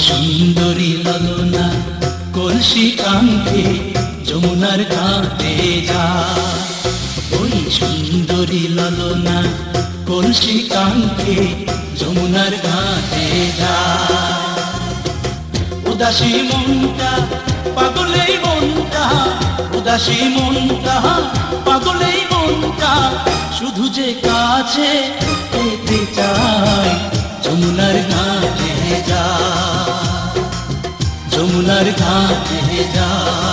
সুন্দরী ললনা কলসি কাঙ্ক্ষে যমুনার ঘাটে যায়। ওই সুন্দরী ললনা কলসি কাঙ্ক্ষে যমুনার ঘাটে যায়। উদাসী মনটা পাগলেই মনটা, উদাসী মনটা পাগলেই মনটা, শুধু যে কাছে পেতে চাই যমুনার ঘাটে যায়, যমুনার ঘাটে যায়।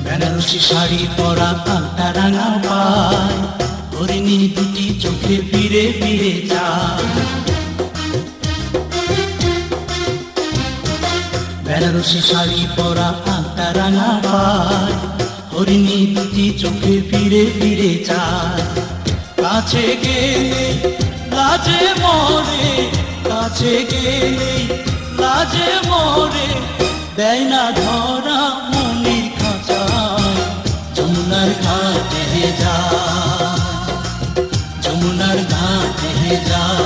বেনারসি শাড়ি পরা আলতা রাঙা পায়, হরিণী দুটি চোখে ফিরে ফিরে যায়। বেনারসি শাড়ি পরা আলতা রাঙা পায়, হরিণী দুটি চোখে ফিরে ফিরে যায়। কাছে গেলে লাজে মরে, কাছে গেলে লাজে মরে, দেয় না ধরা মনির খাঁচায় যমুনার ঘাটে যায়, যমুনার ঘাটে যায়।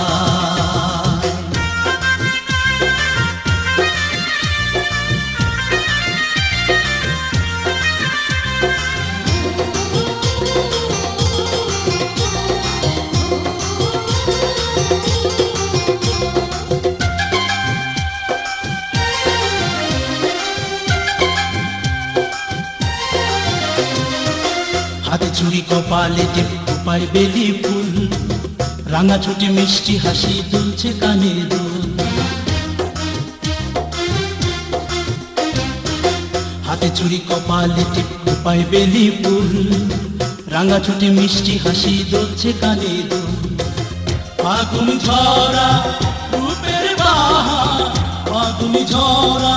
হাতে চুড়ি কপালে টিপ উপায় বেলি ফুল, রাঙা ছুটি মিষ্টি হাসি দুলছে কানে দুল। হাতে চুড়ি কপালে টিপ উপায় বেলি ফুল, রাঙা ছুটি মিষ্টি হাসি দুলছে কানে দুল। ফাগুন ঝরা রূপের বাহার, ফাগুন ঝরা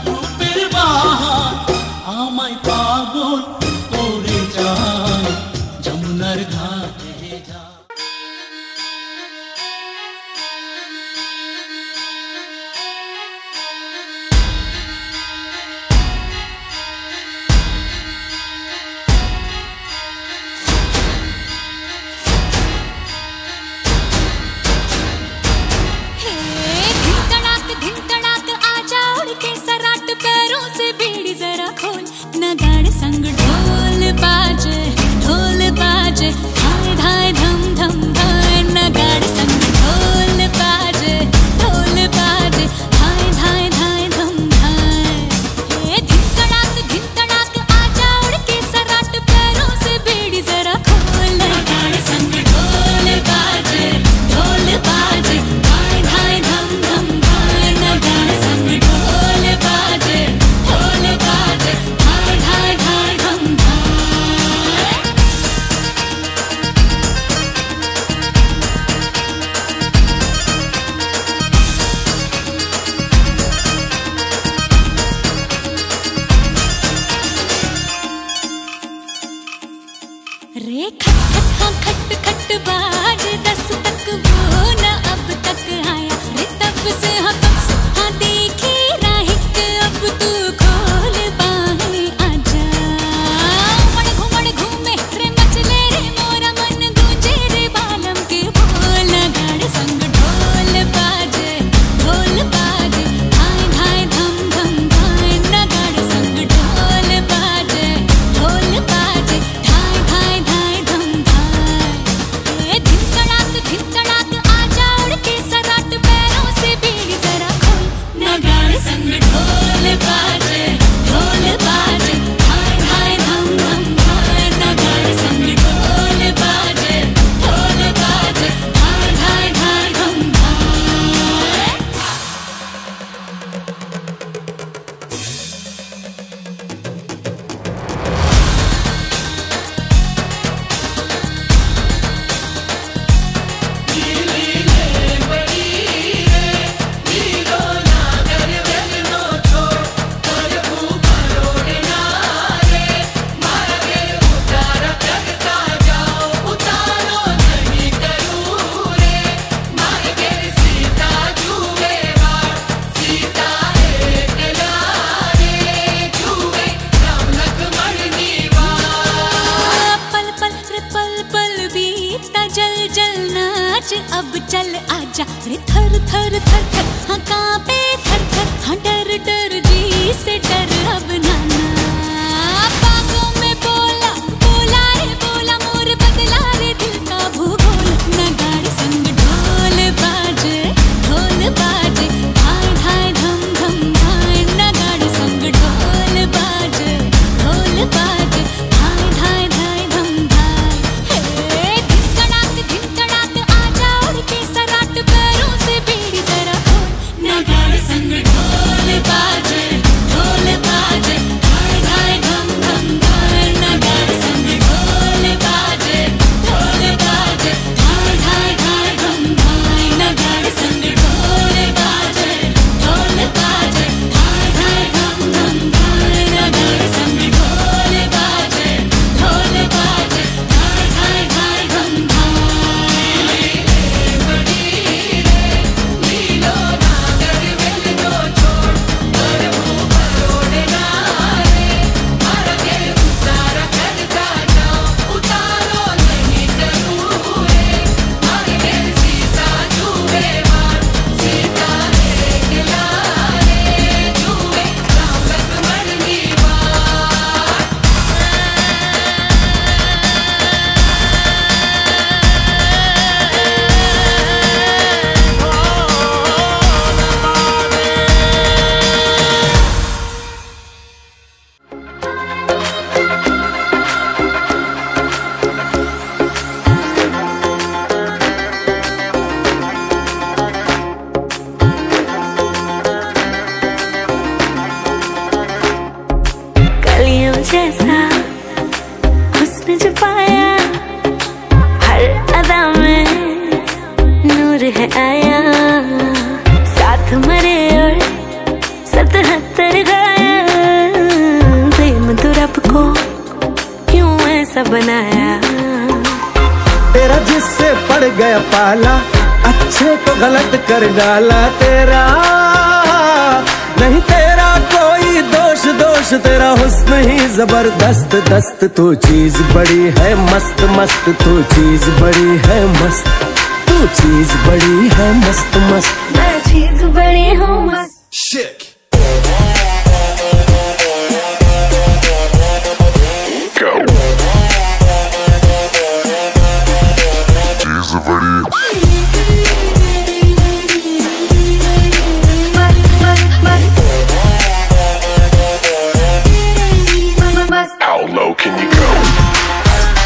রূপের বাহার, আমায় পাগল করে যায় যমুনার ঘাটে যায়। संग ढोल बाजे धाय धाय धम धम धाय, नगाड़े संग ढोल बाजे धाय धाय धाय धम धाय। हे धिन तड़ाक आजा उड़ के सराट, पैरों से बेड़ी जरा खोल। नगाड़े संग ढोल बाजे धाय धाय धम धम धाय, नगाड़े संग ढोल बाजे धाय धाय धाय धम धाय। रे खट खट खट बाज 10 तक वो न अब तक आया रे, तब से हाँ देखी राहिक, अब तू खोल बाहें आजा। उमड़ घूमे रे मचले रे मोरा मन, गूंजे रे बालम के बोल। नगाड़े संग ढोल बाजे धाय धाय धम धम धाय, नगाड़े संग ढोल बाजे धाय धाय धाय धम धाय। धिन तड़ाक आजा उड़ के सराट, पैरों से बेड़ी जरा अब चल आजा रे थर थर थर थर हाँ कांपे थर थर हाँ डर डर जी से डर अब नाना बागों में बोला बोला रे बोला मोर बदला रे दिल का भूगोल नगाड़े संग ढोल बाजे ढाई ढाई धम धम ढाई नगाड़े संग ढोल बाजे ढाई ढाई ढाई धम ढाई हे धिन कड़ाक आजा उड़ के सराट पैरों से बीड़ी जरा खोल नगाड़े संग ढोल बाजे ढाई ढाई धम धम ढाई नगाड़े संग ढोल बाजे ढाई ढाई ढाई धम ढाई नगाड़े संग ढोल बाजे ढाई ढाई धम धम ढाई नगाड़े संग ढोल बाजे ढाई ढाई ढाई धम ढाई कलियों जैसा हुस्न जो पाया हर अदा में नूर है आया साथ मरे और 77 घायल प्रेम तो रब को क्यों ऐसा बनाया तेरा जिससे पड़ गया पाला अच्छे को गलत कर डाला तेरा नहीं तेरा कोई दोष दोष तेरा हुस्न ही जबरदस्त दस्त तू चीज बड़ी है मस्त मस्त तू चीज बड़ी है मस्त तू चीज बड़ी है मस्त मस्त मैं चीज बड़ी हूँ मस्त Shit. How low can you go?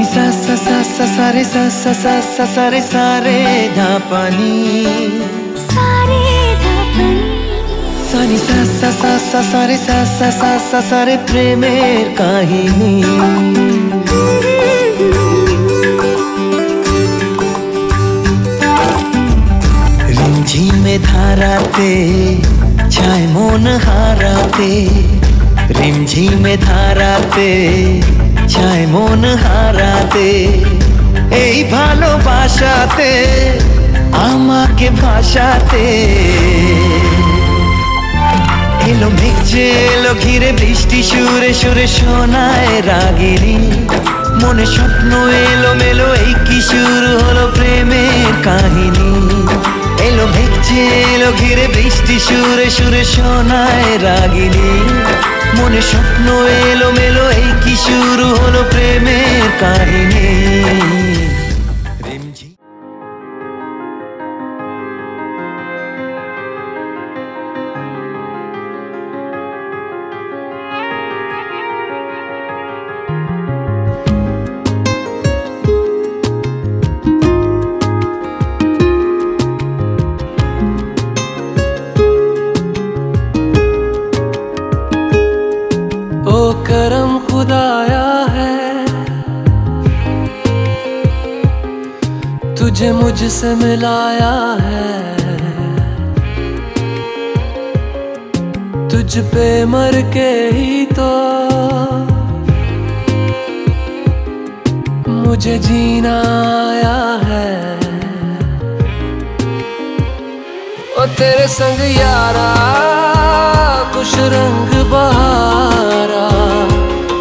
सा सा सा सा सा रे सा सा सा सा सा रे सा रे धा पानी सारे धापनी सानी सा सा सा सा सा रे सा सा सा सा सा रे प्रेमेर काहिनी रिमझिमे धाराते छाय मन हाराते रिमझिमे धाराते छाय मन हाराते এই ভালোবাসাতে আমাকে ভাষাতে এলো মেঘ যে এলো ঘিরে বৃষ্টি সুরে সুরে শোনায় রাগিনী মনে স্বপ্ন এলো মেলো এই কি শুরু হলো প্রেমের কাহিনী এলো মেঘ যে এলো ঘিরে বৃষ্টি সুরে সুরে শোনায় রাগিনী মনে স্বপ্ন এলো মেলো এই কি শুরু হলো প্রেমের কাহিনী करम खुदाया है तुझे मुझसे मिलाया है तुझ पे मर के ही तो मुझे जीना आया है ओ तेरे संग यारा खुश रंग बहारा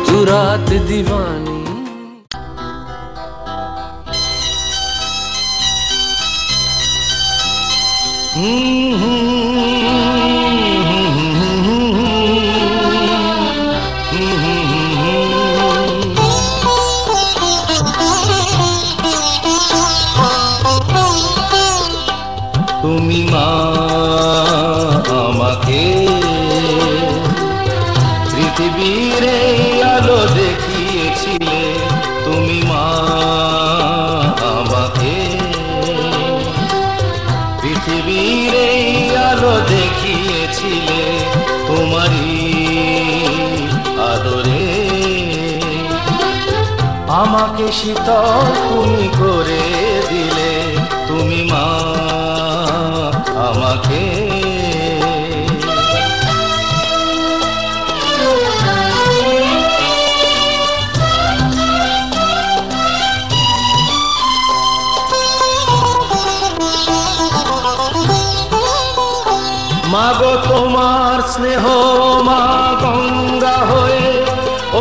तू रात दीवानी তুমি মা আমাকে পৃথিবীর আলো দেখিয়েছিলে তুমি মা আমাকে পৃথিবীর আলো দেখিয়েছিলে তোমারই আদরে আমাকে শীতল তুমি করে দিলে তুমি মা আমাকে মাগো তোমার স্নেহ মা গঙ্গা হয়ে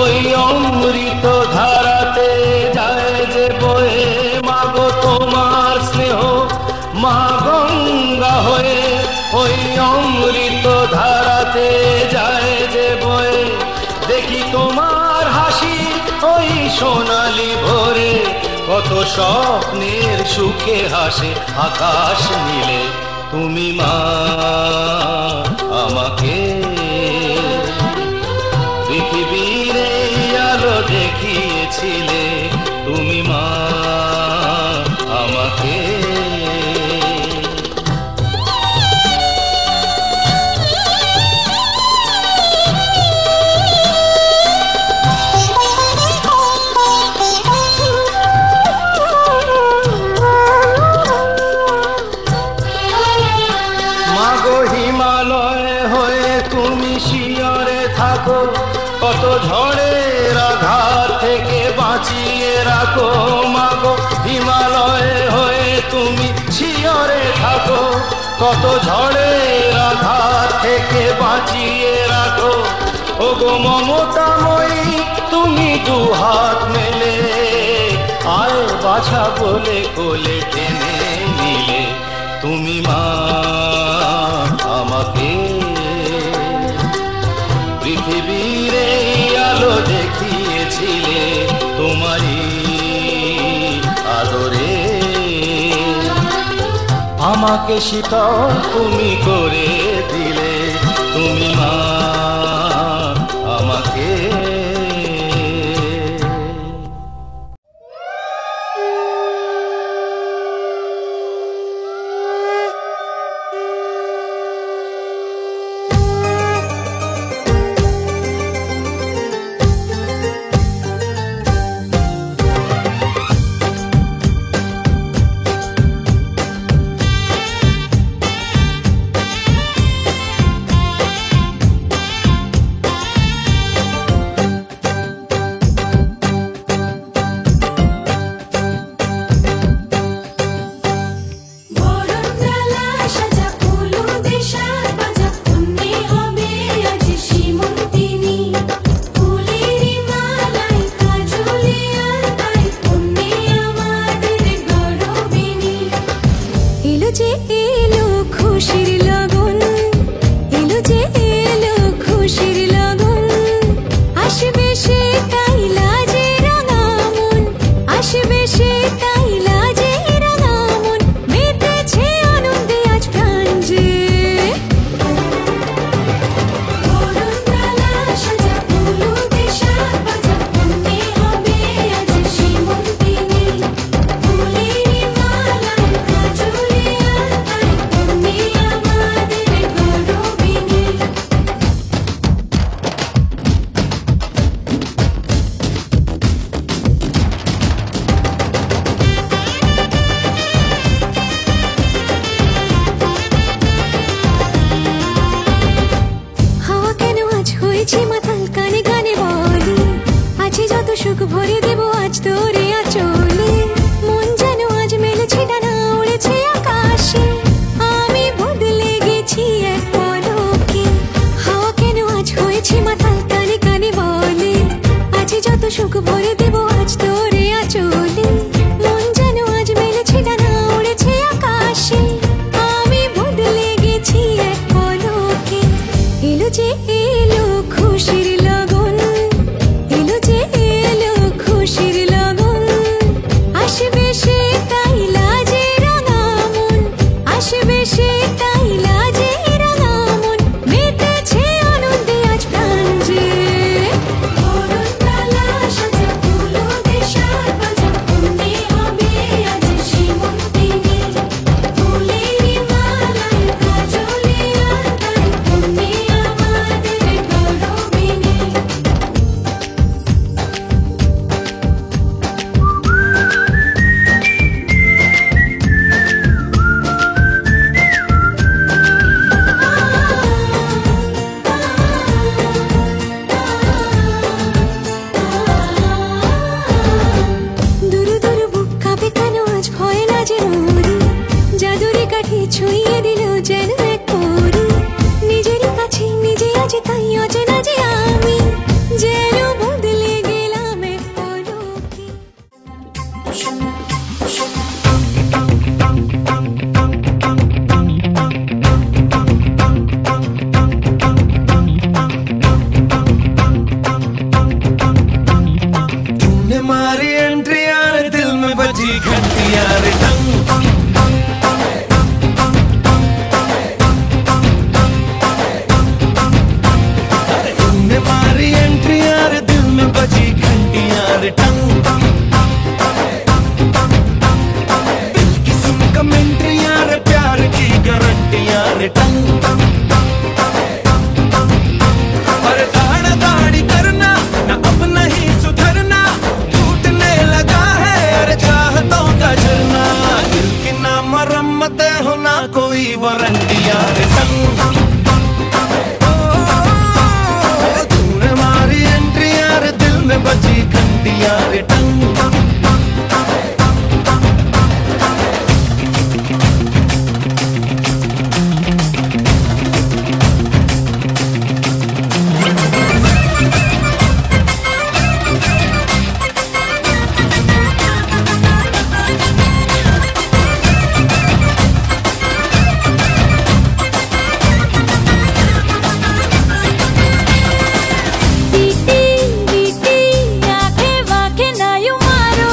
ওই অমৃত ধারাতে যায় যে বয়ে মাগো তোমার স্নেহ মা গঙ্গা হয়ে ওই অমৃত ধারাতে যায় যে বয়ে দেখি তোমার হাসি ওই সোনালি ভোরে কত স্বপ্নের সুখে হাসে আকাশ নীলে তুমি মা আমাকে পৃথিবীর আলো দেখিয়েছিলে তুমি মা আমাকে কত ঝড়ের আঘাত থেকে বাঁচিয়ে রাখো মাগো হিমালয়ে হয়ে তুমি শিয়রে থাকো কত ঝড়ের আঘাত থেকে বাঁচিয়ে রাখো ওগো মমতাময়ী তুমি দু হাত মেলে আয় বাছা বলে কোলে টেনে নিলে তুমি মা আমাকে পৃথিবীর আলো দেখিয়েছিলে তোমারই আদরে আমাকে শীতল তুমি করে দিলে তুমি মা আমাকে ভরে দেব আজ তোরে আঁচলে মন যেন আজ মেলেছে ডানা উড়েছে আকাশে আমি বদলে গেছি এক পলকে এলো যে এলো খুশির লগন এলো যে এলো খুশির লগন আসবে সে তাই লাজে রাঙা মন আসবে সে তাই লাজে রাঙা মন মেতেছে আনন্দে আজ প্রাণ যে বরণডালা সাজা ফুলো দেশার বাজা মনে হবে আজ সীমন্তিনী ফুলেরই মালায় কাজলে আলতায় মনে আমাদের গরবিনী দুরু দুরু বুক কাঁপে কেন আজ ভয় না যে মরি জাদুরে কাঠি ছুঁয়ে দিল যেন এক পরি নিজেরই কাছে নিজে আজ তাই অচেনা যে আমি যেন বদলে গেলাম এক পলকে तूने मारी एंट्री यार दिल में बजी घंटी यार टंग तूने मारी एंट्री यार दिल में बजी घंटी यार टंग दिल की सुन कमेंट्री यार प्यार की गारंटी यार टंग पर दाढ़ा दाढ़ी करना ना अब नहीं सुधरना टूटने लगा है अरे चाहतों का झरना दिल की ना मरम्मत हो ना कोई वारंटी यार टंग तूने मारी एंट्री यार दिल में बजी घंटी यार टंग सीटी बीटी आंखें वाखे ना यूं मारो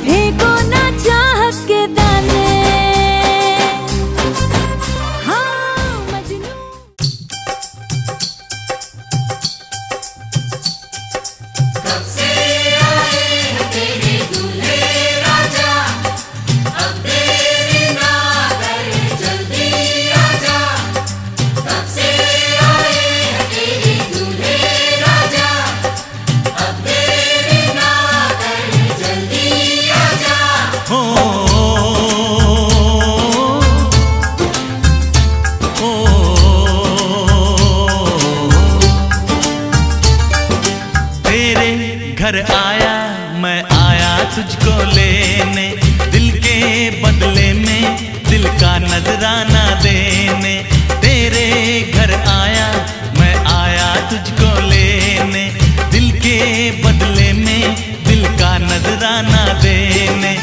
फेंको ना चाहत के दाने हाँ मजनू हो तेरे घर आया मैं आया तुझको लेने दिल के बदले में दिल का नजराना देने तेरे घर आया मैं आया तुझको लेने दिल के बदले में दिल का नजराना देने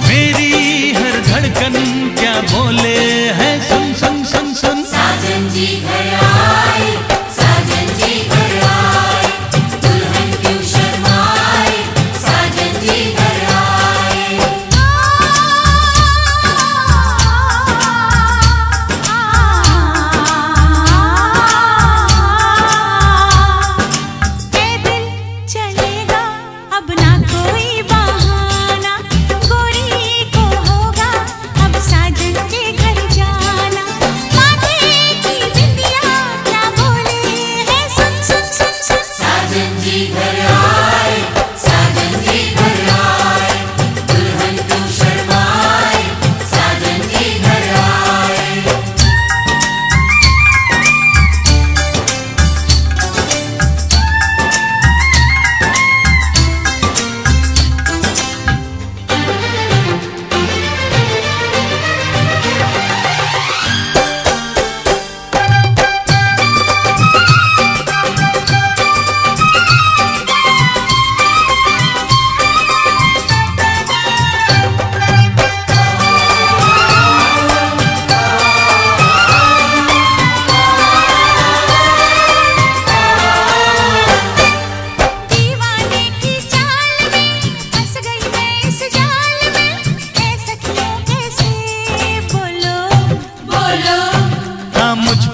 मेरी हर धड़कन क्या बोले है सुन सुन सुन सुन साजन जी घर आए साजन जी घर आए दुल्हन क्यों शर्माए साजन जी घर आए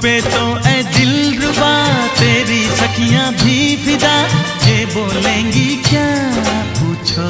पे तो ऐ दिलरुबा तेरी सखियां भी फिदा, ये बोलेंगी क्या पूछो।